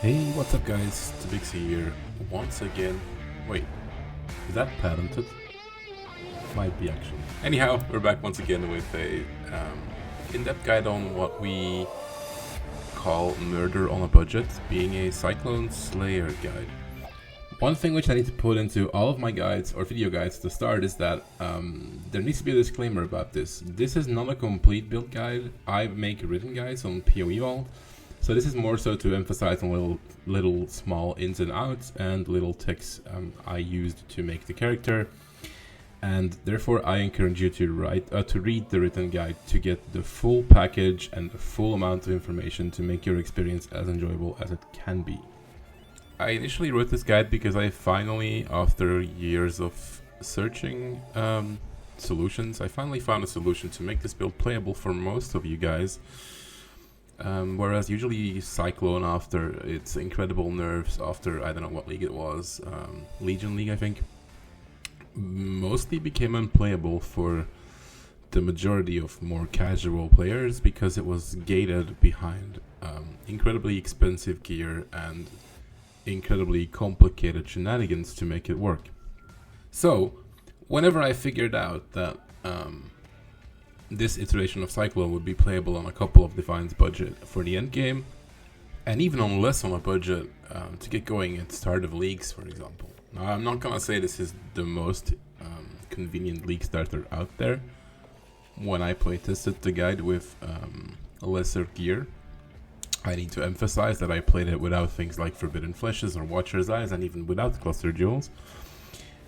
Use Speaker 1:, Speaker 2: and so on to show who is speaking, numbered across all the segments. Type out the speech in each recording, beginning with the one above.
Speaker 1: Hey, what's up guys, TbXie here, once again. Wait, is that patented? Might be actually. Anyhow, we're back once again with a in-depth guide on what we call murder on a budget, being a Cyclone Slayer guide. One thing which I need to put into all of my guides, or video guides to start, is that there needs to be a disclaimer about this. This is not a complete build guide. I make written guides on PoE Vault. So this is more so to emphasize on little small ins and outs and little tics I used to make the character, and therefore I encourage you to read the written guide to get the full package and the full amount of information to make your experience as enjoyable as it can be. I initially wrote this guide because I finally, after years of searching solutions, I finally found a solution to make this build playable for most of you guys. Whereas usually Cyclone, after its incredible nerfs, after I don't know what league it was, Legion League I think, mostly became unplayable for the majority of more casual players because it was gated behind incredibly expensive gear and incredibly complicated shenanigans to make it work. So whenever I figured out that this iteration of Cyclone would be playable on a couple of Divine's budget for the end game, and even on less on a budget to get going at start of leagues, for example. Now, I'm not gonna say this is the most convenient league starter out there. When I playtested the guide with lesser gear, I need to emphasize that I played it without things like Forbidden Fleshes or Watcher's Eyes, and even without Cluster Jewels.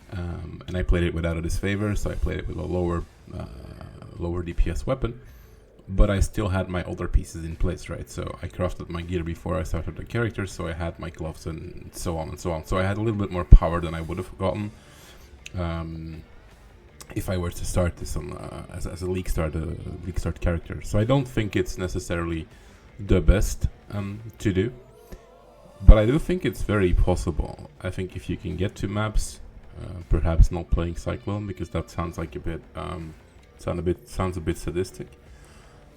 Speaker 1: And I played it without a Disfavor, so I played it with a lower DPS weapon, but I still had my other pieces in place, right? So I crafted my gear before I started the character, so I had my gloves and so on and so on. So I had a little bit more power than I would have gotten if I were to start this on as a league start character. So I don't think it's necessarily the best to do, but I do think it's very possible. I think if you can get to maps, perhaps not playing Cyclone because that sounds like a bit sounds a bit sadistic,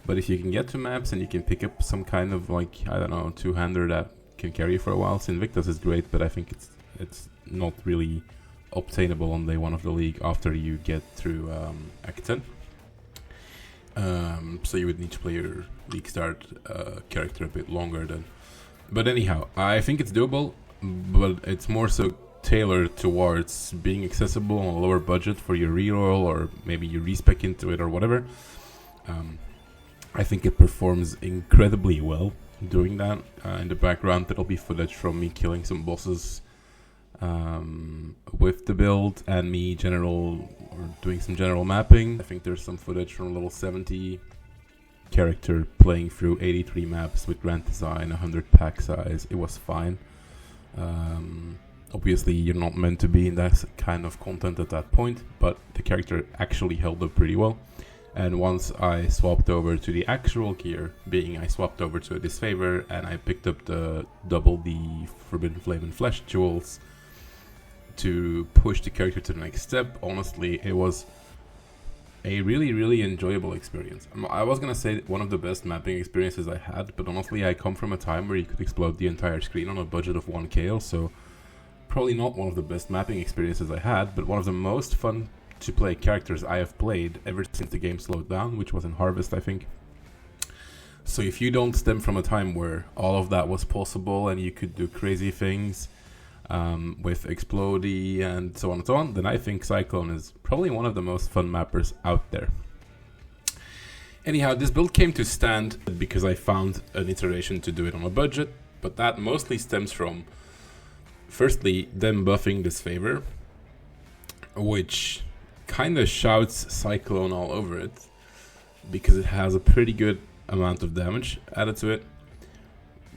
Speaker 1: but if you can get to maps and you can pick up some kind of, like, I don't know, two-hander that can carry you for a while, Invictus is great, but I think it's not really obtainable on day one of the league after you get through Act 10. So you would need to play your league start character a bit longer then. But anyhow, I think it's doable, but it's more so tailored towards being accessible on a lower budget for your reroll, or maybe you respec into it or whatever. I think it performs incredibly well doing that. In the background there'll be footage from me killing some bosses with the build and me doing some general mapping. I think there's some footage from level 70 character playing through 83 maps with grand design, 100 pack size. It was fine. Obviously, you're not meant to be in that kind of content at that point, but the character actually held up pretty well. And once I swapped over to the actual gear, being I swapped over to a Disfavor and I picked up the double the Forbidden Flame and Flesh jewels to push the character to the next step, honestly, it was a really, really enjoyable experience. I was gonna say one of the best mapping experiences I had, but honestly, I come from a time where you could explode the entire screen on a budget of 1 KL, so probably not one of the best mapping experiences I had, but one of the most fun to play characters I have played ever since the game slowed down, which was in Harvest, I think. So if you don't stem from a time where all of that was possible and you could do crazy things with Explodey and so on, then I think Cyclone is probably one of the most fun mappers out there. Anyhow, this build came to stand because I found an iteration to do it on a budget, but that mostly stems from, firstly, them buffing Disfavor, which kind of shouts Cyclone all over it, because it has a pretty good amount of damage added to it,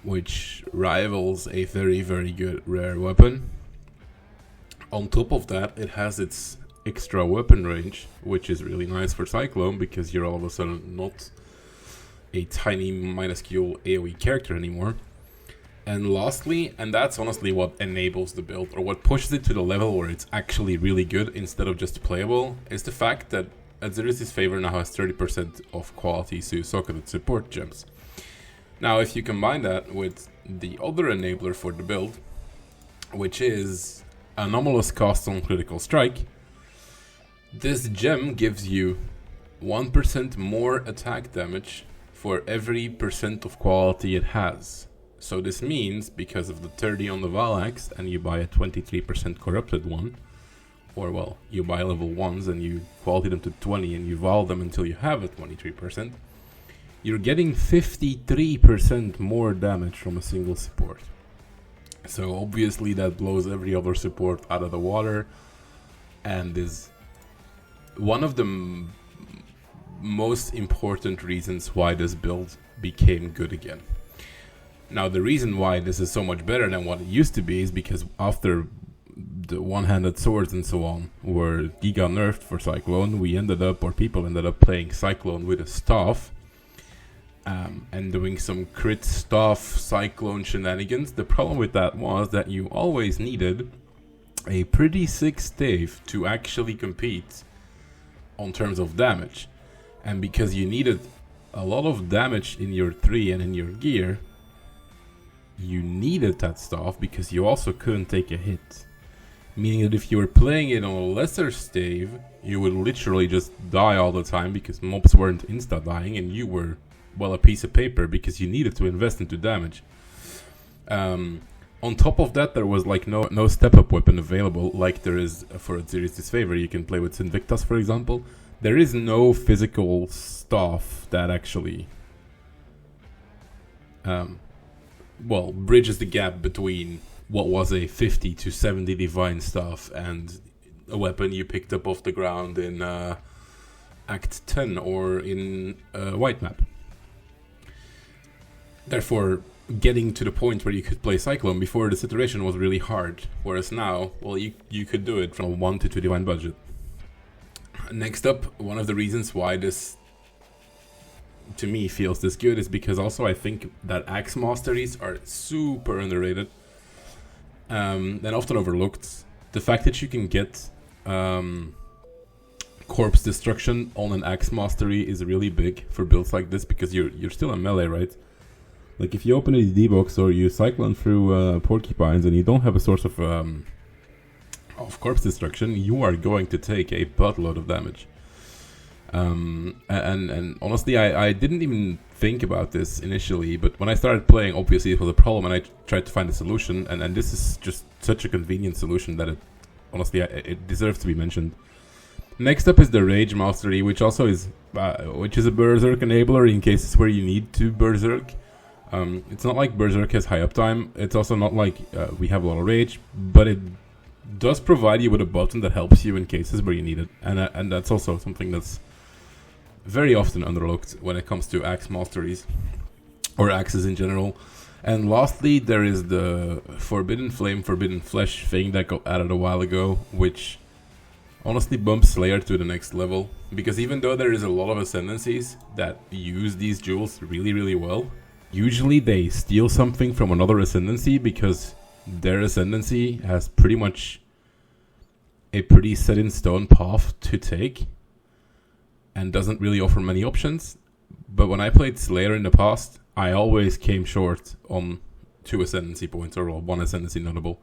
Speaker 1: which rivals a very, very good rare weapon. On top of that, it has its extra weapon range, which is really nice for Cyclone, because you're all of a sudden not a tiny, minuscule AoE character anymore. And lastly, and that's honestly what enables the build, or what pushes it to the level where it's actually really good instead of just playable, is the fact that Aziri's Favor now has 30% of quality socketed support gems. Now, if you combine that with the other enabler for the build, which is anomalous cost on critical strike, this gem gives you 1% more attack damage for every percent of quality it has. So this means, because of the 30 on the Valax, and you buy a 23% corrupted one, or well, you buy level 1s and you quality them to 20 and you vol them until you have a 23%, you're getting 53% more damage from a single support. So obviously that blows every other support out of the water, and is one of the most important reasons why this build became good again. Now, the reason why this is so much better than what it used to be is because after the one-handed swords and so on were giga nerfed for Cyclone, people ended up playing Cyclone with a staff, and doing some crit staff Cyclone shenanigans. The problem with that was that you always needed a pretty sick stave to actually compete on terms of damage. And because you needed a lot of damage in your 3 and in your gear, you needed that staff because you also couldn't take a hit. Meaning that if you were playing it on a lesser stave, you would literally just die all the time because mobs weren't insta-dying and you were, well, a piece of paper because you needed to invest into damage. On top of that, there was like no step-up weapon available like there is for TbXie's favor. You can play with Invictus, for example. There is no physical staff that actually bridges the gap between what was a 50 to 70 divine staff and a weapon you picked up off the ground in Act 10 or in White Map. Therefore, getting to the point where you could play Cyclone before this iteration was really hard, whereas now, well, you could do it from a 1 to 2 divine budget. Next up, one of the reasons why this, to me, feels this good is because also I think that Axe Masteries are super underrated and often overlooked. The fact that you can get corpse destruction on an Axe Mastery is really big for builds like this because you're still a melee, right? Like if you open a D-box or you cyclone through porcupines and you don't have a source of corpse destruction, you are going to take a buttload of damage. And honestly, I didn't even think about this initially, but when I started playing, obviously it was a problem, and I tried to find a solution, and this is just such a convenient solution that it deserves to be mentioned. Next up is the Rage Mastery, which also is a Berserk enabler in cases where you need to Berserk. It's not like Berserk has high uptime. It's also not like we have a lot of rage, but it does provide you with a button that helps you in cases where you need it, and that's also something that's very often underlooked when it comes to Axe Masteries or axes in general. And lastly, there is the Forbidden Flame, Forbidden Flesh thing that got added a while ago, which honestly bumps Slayer to the next level, because even though there is a lot of ascendancies that use these jewels really, really well, usually they steal something from another ascendancy because their ascendancy has pretty much a pretty set in stone path to take and doesn't really offer many options. But when I played Slayer in the past, I always came short on 2 ascendancy points, or 1 ascendancy notable.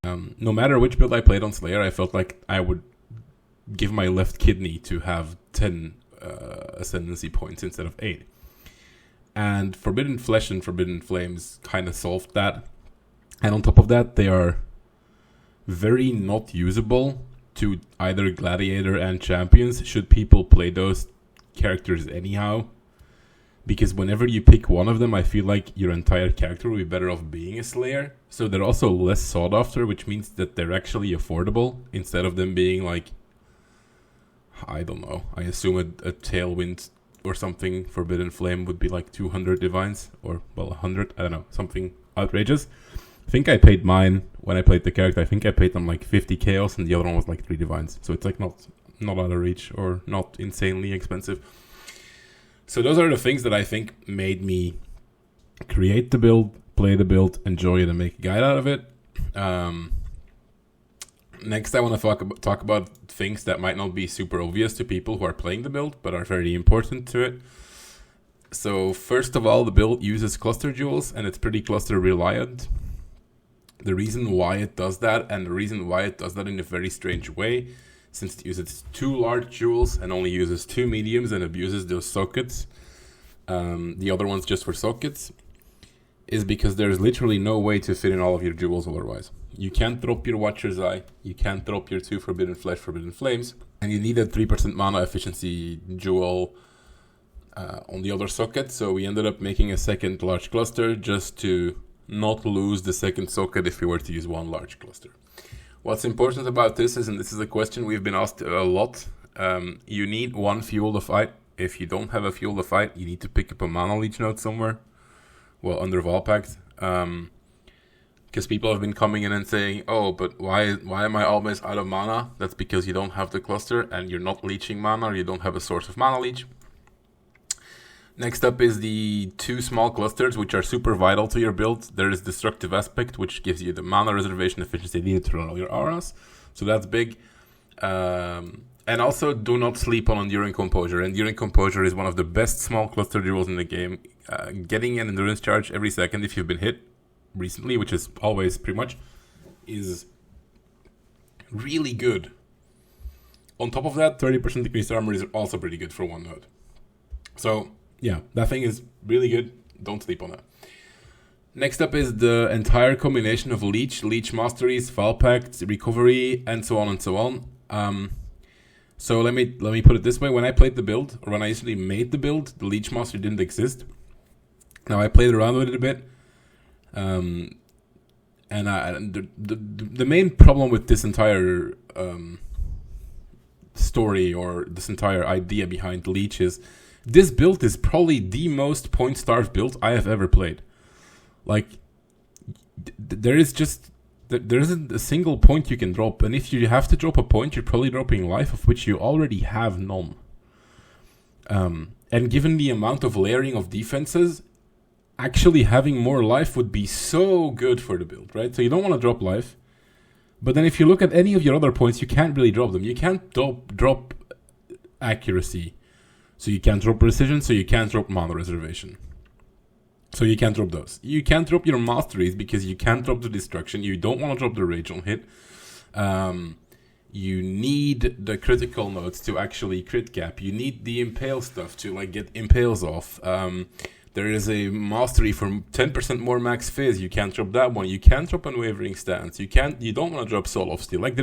Speaker 1: No matter which build I played on Slayer, I felt like I would give my left kidney to have 10 ascendancy points instead of 8. And Forbidden Flesh and Forbidden Flames kind of solved that. And on top of that, they are very not usable to either Gladiator and Champions should people play those characters anyhow. Because whenever you pick one of them, I feel like your entire character will be better off being a Slayer. So they're also less sought after, which means that they're actually affordable instead of them being like, I don't know, I assume a Tailwind or something Forbidden Flame would be like 200 divines, or well 100, I don't know, something outrageous. I think I paid mine when I played the character. I think I paid them like 50 chaos, and the other one was like 3 divines. So it's like not out of reach or not insanely expensive. So those are the things that I think made me create the build, play the build, enjoy it, and make a guide out of it. Next, I want to talk about things that might not be super obvious to people who are playing the build, but are very important to it. So first of all, the build uses cluster jewels, and it's pretty cluster reliant. The reason why it does that, and the reason why it does that in a very strange way, since it uses 2 large jewels and only uses 2 mediums and abuses those sockets, the other one's just for sockets, is because there's literally no way to fit in all of your jewels otherwise. You can't drop your Watcher's Eye, you can't drop your 2 Forbidden Flesh, Forbidden Flames, and you need a 3% mana efficiency jewel on the other socket, so we ended up making a second large cluster just to not lose the second socket if we were to use 1 large cluster. What's important about this is, and this is a question we've been asked a lot, you need 1 fuel to fight. If you don't have a fuel to fight, you need to pick up a mana leech node somewhere, well, under Valpact, because people have been coming in and saying, oh, but why am I always out of mana? That's because you don't have the cluster and you're not leeching mana, or you don't have a source of mana leech. Next up is the 2 small clusters, which are super vital to your build. There is Destructive Aspect, which gives you the mana reservation efficiency needed to run all your auras. So that's big. And also, do not sleep on Enduring Composure. Enduring Composure is one of the best small cluster jewels in the game. Getting an Endurance charge every second if you've been hit recently, which is always pretty much, is really good. On top of that, 30% decreased armor is also pretty good for 1 node. So yeah, that thing is really good. Don't sleep on that. Next up is the entire combination of Leech Masteries, Valpact, Recovery, and so on and so on. So let me put it this way: when I played the build, or when I actually made the build, the Leech Mastery didn't exist. Now I played around with it a bit, and the main problem with this entire story, or this entire idea behind Leech, is this build is probably the most point-starved build I have ever played. Like, there isn't a single point you can drop, and if you have to drop a point, you're probably dropping life, of which you already have none. And given the amount of layering of defenses, actually having more life would be so good for the build, right? So you don't want to drop life, but then if you look at any of your other points, you can't really drop them. You can't drop accuracy. So you can't drop precision, so you can't drop mana reservation. So you can't drop those. You can't drop your masteries because you can't drop the destruction. You don't want to drop the rage on hit. You need the critical nodes to actually crit cap. You need the impale stuff to like get impales off. There is a mastery for 10% more max fizz. You can't drop that one. You can't drop Unwavering Stance. You don't want to drop Soul of Steel. Like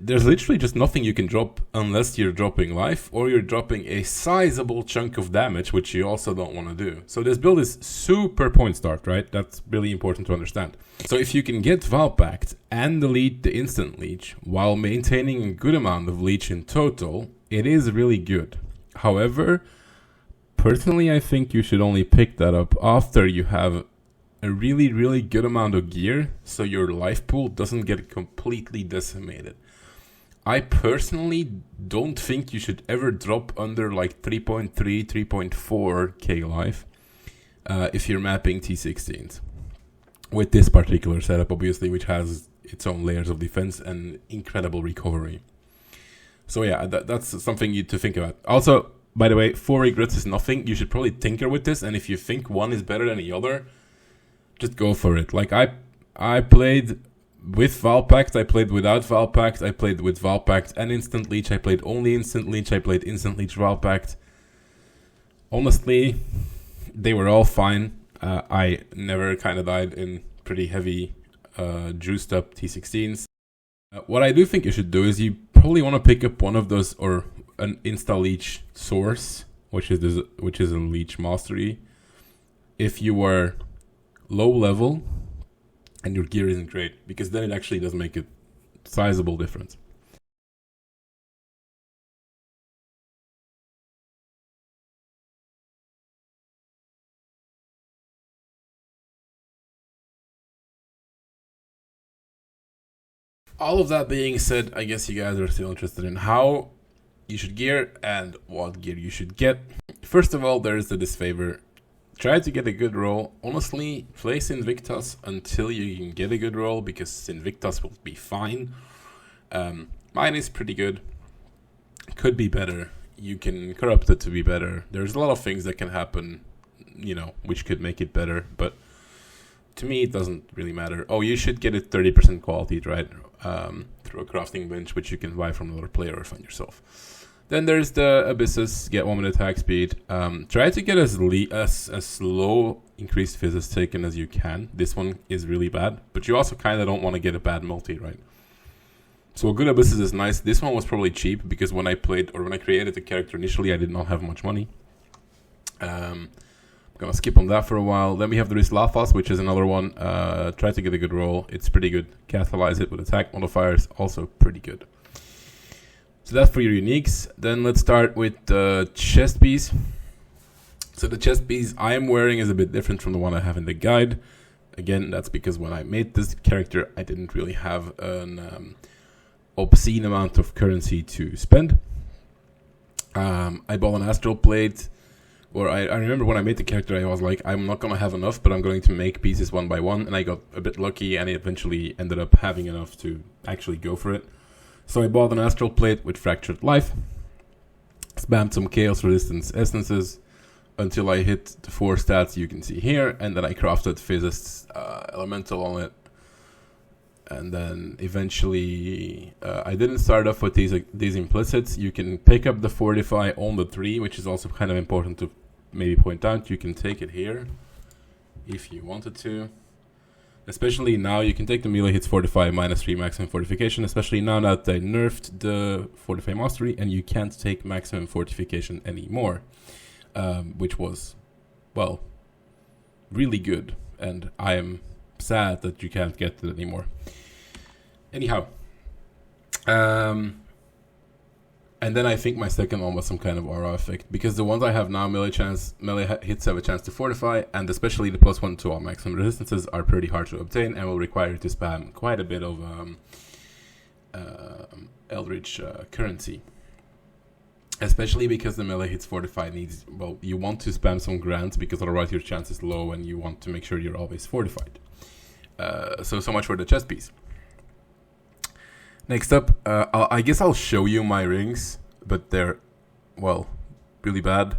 Speaker 1: there's literally just nothing you can drop unless you're dropping life, or you're dropping a sizable chunk of damage, which you also don't want to do. So this build is super point starved, right? That's really important to understand. So if you can get Valpact and delete the instant leech while maintaining a good amount of leech in total, it is really good. However, personally, I think you should only pick that up after you have a really, really good amount of gear, so your life pool doesn't get completely decimated. I personally don't think you should ever drop under like 3.3, 3.4k life if you're mapping T16s. With this particular setup, obviously, which has its own layers of defense and incredible recovery. So yeah, that's something to think about. Also, by the way, 4 regrets is nothing. You should probably tinker with this, and if you think one is better than the other, just go for it. Like I played with Valpact, I played without Valpact, I played with Valpact and Instant Leech, I played only Instant Leech, I played Instant Leech Valpact. Honestly, they were all fine. I never kind of died in pretty heavy juiced up T16s. What I do think you should do is you probably want to pick up one of those, or an Insta Leech source, which is a Leech Mastery, if you were low level and your gear isn't great, because then it actually does make a sizable difference. All of that being said, I guess you guys are still interested in how you should gear and what gear you should get. First of all, there is the disfavor. Try to get a good roll. Honestly, play Invictus until you can get a good roll, because Invictus will be fine. Mine is pretty good. Could be better. you can corrupt it to be better. There's a lot of things that can happen, you know, which could make it better, but to me it doesn't really matter. Oh, you should get it 30% quality, right? Through a crafting bench, which you can buy from another player or find yourself. Then there's the Abysses, get 1 minute attack speed. Try to get as low increased physics taken as you can. This one is really bad, but you also kind of don't want to get a bad multi, right? So a good Abysses is nice. This one was probably cheap because when I created the character initially, I did not have much money. I'm gonna skip on that for a while. Then we have the Lathos, which is another one. Try to get a good roll. It's pretty good. Catalyze it with attack modifiers, also pretty good. So that's for your uniques. Then let's start with the chest piece. So the chest piece I am wearing is a bit different from the one I have in the guide. Again, that's because when I made this character, I didn't really have an obscene amount of currency to spend. I bought an astral plate. Or I remember when I made the character, I was like, I'm not going to have enough, but I'm going to make pieces one by one. And I got a bit lucky, and I eventually ended up having enough to actually go for it. So I bought an astral plate with fractured life, spammed some chaos resistance essences until I hit the 4 stats you can see here, and then I crafted Physic's elemental on it. And then eventually, I didn't start off with these implicits. You can pick up the Fortify on the 3, which is also kind of important to maybe point out. You can take it here if you wanted to. Especially now, you can take the melee hits Fortify -3 maximum fortification, especially now that they nerfed the Fortify Mastery, and you can't take maximum fortification anymore, which was, well, really good, and I am sad that you can't get it anymore. Anyhow, and then I think my second one was some kind of aura effect, because the ones I have now, melee hits have a chance to fortify, and especially the +1 to all maximum resistances are pretty hard to obtain and will require you to spam quite a bit of Eldritch currency. Especially because the melee hits fortify needs, well, you want to spam some grants because otherwise your chance is low and you want to make sure you're always fortified. So much for the chest piece. Next up, I guess I'll show you my rings, but they're, well, really bad.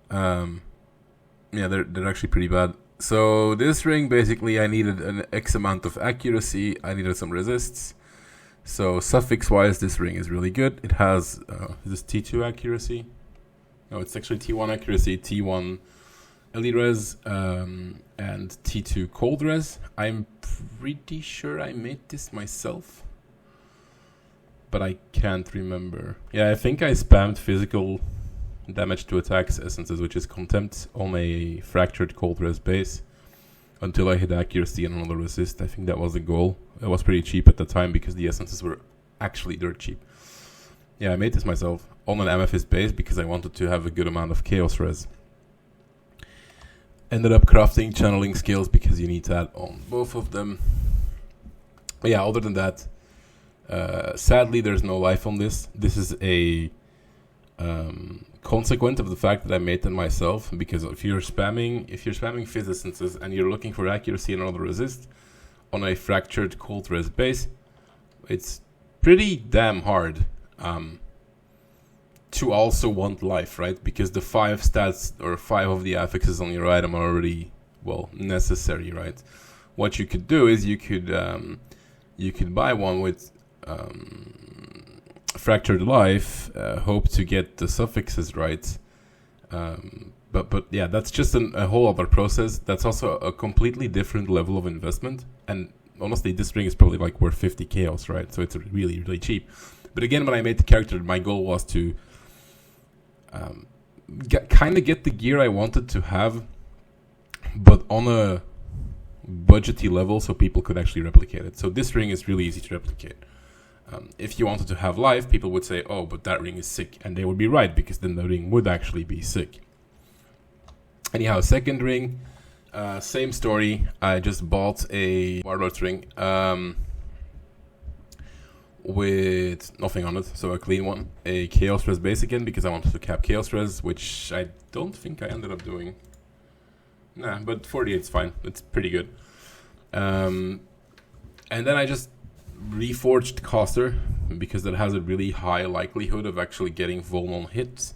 Speaker 1: Yeah, they're actually pretty bad. So this ring, basically, I needed an X amount of accuracy. I needed some resists. So suffix-wise, this ring is really good. It has, is this T2 accuracy? No, it's actually T1 accuracy, T1 elite res, and T2 cold res. I'm pretty sure I made this myself, but I can't remember. Yeah, I think I spammed physical damage to attacks essences, which is contempt, on a fractured cold res base until I hit accuracy and another resist. I think that was the goal. It was pretty cheap at the time because the essences were actually dirt cheap. Yeah, I made this myself on an amethyst base because I wanted to have a good amount of chaos res. Ended up crafting channeling skills because you need that on both of them. But yeah, other than that, sadly there's no life on this. This is a consequent of the fact that I made them myself, because if you're spamming fizz essences and you're looking for accuracy and another resist on a fractured cold res base, it's pretty damn hard to also want life, right? Because the 5 stats or 5 of the affixes on your item are already, well, necessary, right? What you could do is you could buy one with fractured life, hope to get the suffixes right, but yeah, that's just a whole other process. That's also a completely different level of investment, and honestly this ring is probably like worth 50 chaos, right? So it's really, really cheap. But again, when I made the character, my goal was to kind of get the gear I wanted to have, but on a budgety level so people could actually replicate it. So this ring is really easy to replicate. If you wanted to have life, people would say, oh, but that ring is sick. And they would be right, because then the ring would actually be sick. Anyhow, second ring, same story. I just bought a Warlord's ring with nothing on it, so a clean one. A Chaos Res base again, because I wanted to cap Chaos Res, which I don't think I ended up doing. Nah, but 48 is fine. It's pretty good. And then I just reforged Caster because that has a really high likelihood of actually getting vuln on hits.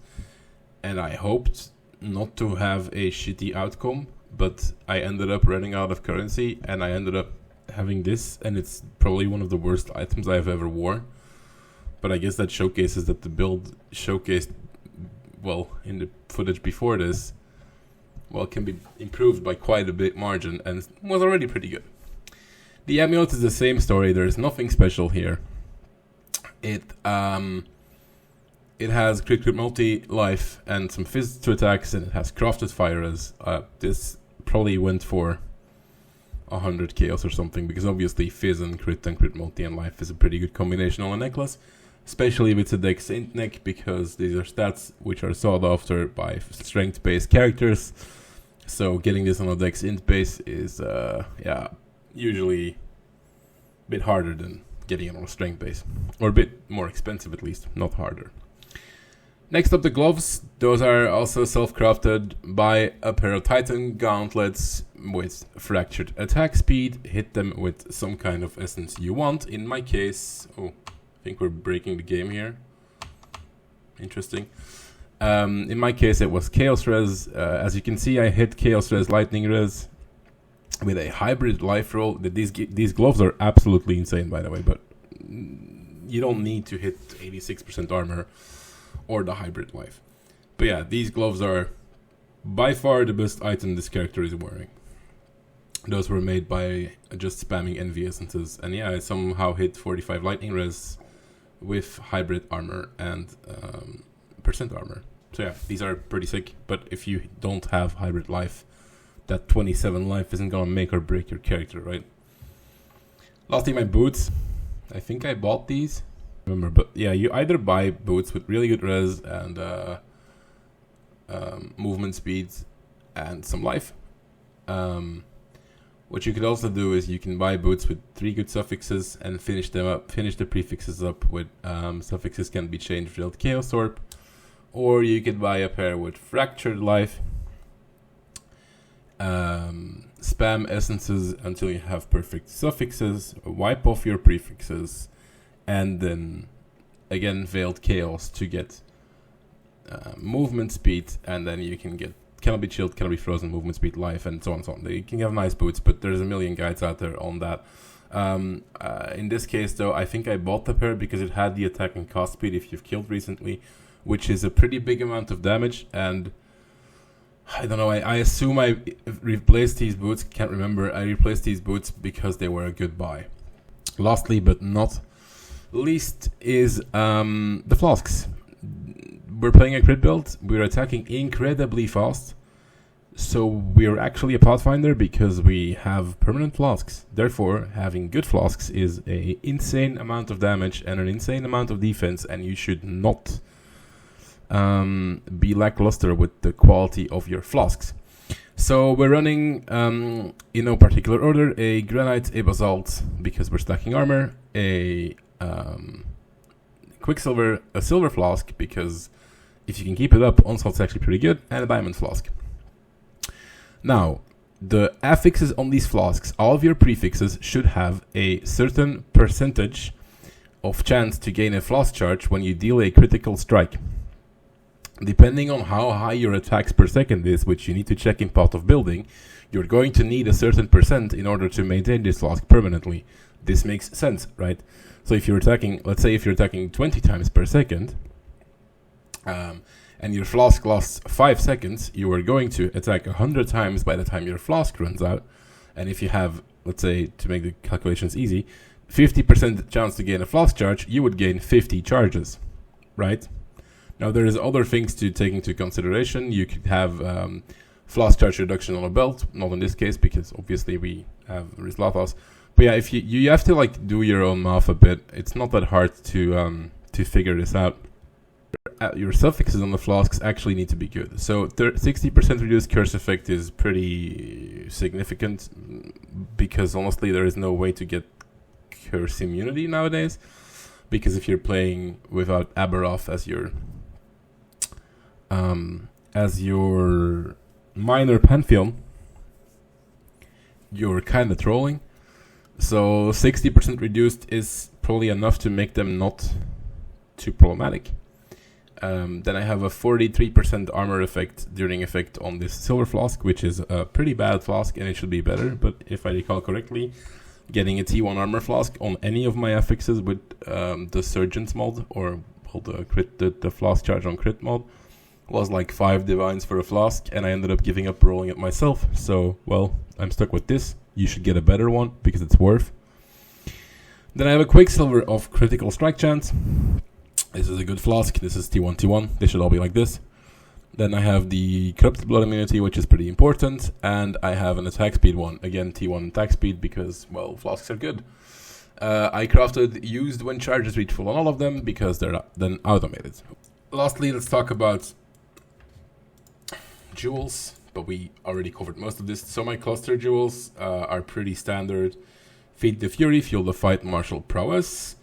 Speaker 1: And I hoped not to have a shitty outcome, but I ended up running out of currency, and I ended up having this, and it's probably one of the worst items I've ever worn. But I guess that showcases that the build showcased, well, in the footage before this, well, can be improved by quite a bit margin, and was already pretty good. The amulet is the same story. There's nothing special here. It has crit multi-life and some fizz to attacks, and it has crafted fire as this probably went for 100 chaos or something, because obviously fizz and crit multi and life is a pretty good combination on a necklace, especially if it's a dex int neck, because these are stats which are sought after by strength based characters. So getting this on a dex int base is usually a bit harder than getting it on a strength base, or a bit more expensive at least, not harder. Next up, the gloves. Those are also self-crafted. Buy a pair of Titan gauntlets with fractured attack speed. Hit them with some kind of essence you want. In my case, I think we're breaking the game here. Interesting. In my case, it was Chaos Res. As you can see, I hit Chaos Res Lightning Res with a hybrid life roll. These gloves are absolutely insane, by the way, but you don't need to hit 86% armor or the hybrid life. But yeah, these gloves are by far the best item this character is wearing. Those were made by just spamming envy essences, and yeah, I somehow hit 45 lightning res with hybrid armor and percent armor. So yeah, these are pretty sick, but if you don't have hybrid life, that 27 life isn't gonna make or break your character, right? Lastly, my boots. I think I bought these. Remember, but yeah, you either buy boots with really good res and movement speeds and some life. What you could also do is you can buy boots with 3 good suffixes and finish the prefixes up with suffixes can be changed with Chaos Orb. Or you could buy a pair with fractured life. Spam essences until you have perfect suffixes, wipe off your prefixes, and then again veiled chaos to get movement speed, and then you can get cannot be chilled, cannot be frozen, movement speed, life, and so on and so on. You can have nice boots, but there's a million guides out there on that. In this case though, I think I bought the pair because it had the attack and cost speed if you've killed recently, which is a pretty big amount of damage, and I don't know, I assume I replaced these boots, can't remember, I replaced these boots because they were a good buy. Lastly but not least is the Flasks. We're playing a crit build, we're attacking incredibly fast, so we're actually a Pathfinder because we have permanent Flasks. Therefore, having good Flasks is an insane amount of damage and an insane amount of defense, and you should not be lackluster with the quality of your Flasks. So we're running, in no particular order, a Granite, a Basalt, because we're stacking armor, a Quicksilver, a Silver Flask, because if you can keep it up, Onslaught's actually pretty good, and a Diamond Flask. Now, the affixes on these Flasks, all of your prefixes should have a certain percentage of chance to gain a Flask charge when you deal a critical strike. Depending on how high your attacks per second is, which you need to check in Path of Building, you're going to need a certain percent in order to maintain this Flask permanently. This makes sense, right? So if you're attacking, let's say if you're attacking 20 times per second, and your Flask lasts 5 seconds, you are going to attack 100 times by the time your Flask runs out. And if you have, let's say, to make the calculations easy, 50% chance to gain a Flask charge, you would gain 50 charges, right? Now, there is other things to take into consideration. You could have Flask charge reduction on a belt, not in this case, because obviously we have Rislathas. But yeah, if you have to like do your own math a bit. It's not that hard to figure this out. Your suffixes on the Flasks actually need to be good. So 60% reduced curse effect is pretty significant, because honestly there is no way to get curse immunity nowadays. Because if you're playing without Aberoth as your minor pantheon, you're kind of trolling. So 60% reduced is probably enough to make them not too problematic. Then I have a 43% armor effect during effect on this silver flask, which is a pretty bad flask and it should be better, but if I recall correctly, getting a T1 armor flask on any of my affixes with the Surgeon's mod, or the flask charge on crit mod, was like 5 divines for a flask, and I ended up giving up rolling it myself. So, well, I'm stuck with this. You should get a better one because it's worth. Then I have a Quicksilver of critical strike chance. This is a good flask. This is T1 T1. They should all be like this. Then I have the Corrupted Blood immunity, which is pretty important, and I have an attack speed one. Again, T1 attack speed because, well, flasks are good. I crafted used when charges reach full on all of them because they're then automated. Lastly, let's talk about jewels, but we already covered most of this. So my cluster jewels are pretty standard. Feed the Fury, Fuel the Fight, Martial Prowess.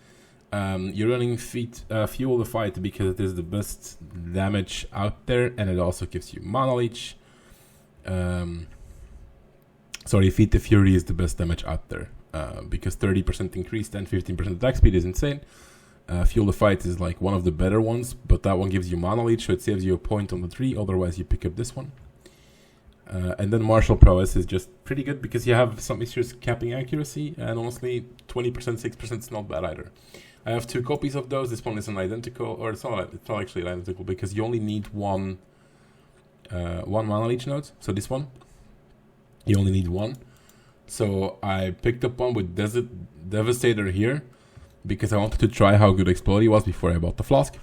Speaker 1: You're running Fuel the Fight because it is the best damage out there, and it also gives you mana leech. Sorry, Feed the Fury is the best damage out there because 30% increased and 15% attack speed is insane. Fuel the Fight is like one of the better ones, but that one gives you mana leech, so it saves you a point on the 3, otherwise you pick up this one. And then Martial Prowess is just pretty good because you have some issues capping accuracy, and honestly 20%, 6% is not bad either. I have 2 copies of those. This one is an identical, or it's not actually identical because you only need one mana leech node. So this one, you only need 1. So I picked up one with Devastator here because I wanted to try how good Explodey was before I bought the flask.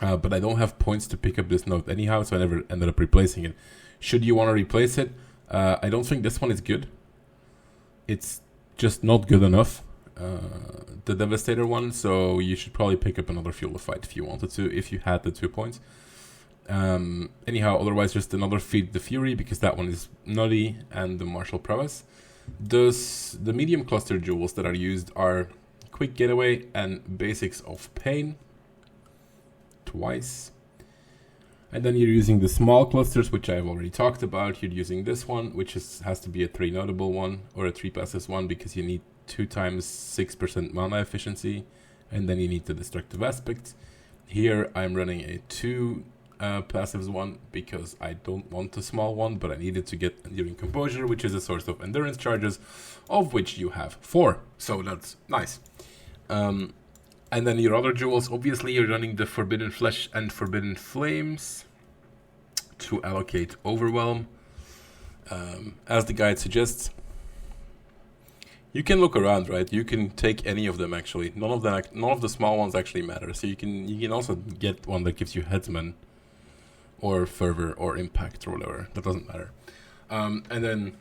Speaker 1: But I don't have points to pick up this node anyhow, so I never ended up replacing it. Should you want to replace it, I don't think this one is good. It's just not good enough. The Devastator one, so you should probably pick up another Fuel the Fight if you wanted to, if you had the 2 points. Anyhow, otherwise just another Feed the Fury because that one is nutty, and the Martial Prowess. The medium cluster jewels that are used are Quick Getaway and Basics of Pain twice. And then you're using the small clusters, which I've already talked about. You're using this one, which has to be a 3 notable one or a 3 passive one because you need 2 times 6% mana efficiency, and then you need the destructive aspect. Here I'm running a 2 passives one because I don't want a small one, but I needed to get Enduring Composure, which is a source of endurance charges, of which you have 4. So that's nice. And then your other jewels, obviously you're running the Forbidden Flesh and Forbidden Flames to allocate Overwhelm. As the guide suggests, you can look around, right? You can take any of them actually. None of the small ones actually matter. So you can also get one that gives you Headsman or Fervor or Impact or whatever. That doesn't matter. And then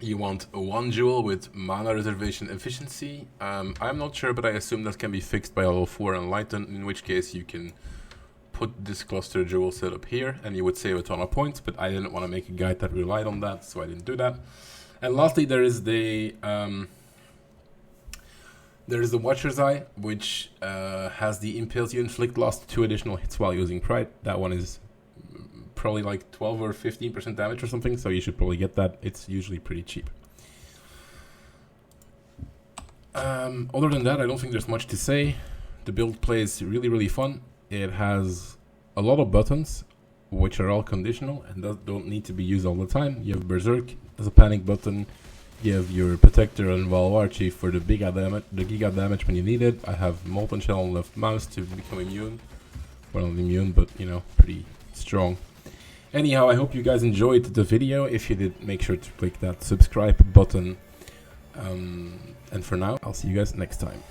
Speaker 1: you want a 1 jewel with mana reservation efficiency. I'm not sure, but I assume that can be fixed by level 4 Enlighten, in which case you can put this cluster jewel setup here and you would save a ton of points, but I didn't want to make a guide that relied on that, so I didn't do that. And lastly, there is the Watcher's Eye, which has the impales you inflict lost 2 additional hits while using Pride. That one is probably like 12 or 15% damage or something, so you should probably get that. It's usually pretty cheap. Other than that, I don't think there's much to say. The build plays really, really fun. It has a lot of buttons, which are all conditional and don't need to be used all the time. You have Berserk as a panic button. You have your Protector and Valvar Chief for the giga damage when you need it. I have Molten Shell on left mouse to become immune. Well, not immune, but you know, pretty strong. Anyhow, I hope you guys enjoyed the video. If you did, make sure to click that subscribe button. And for now, I'll see you guys next time.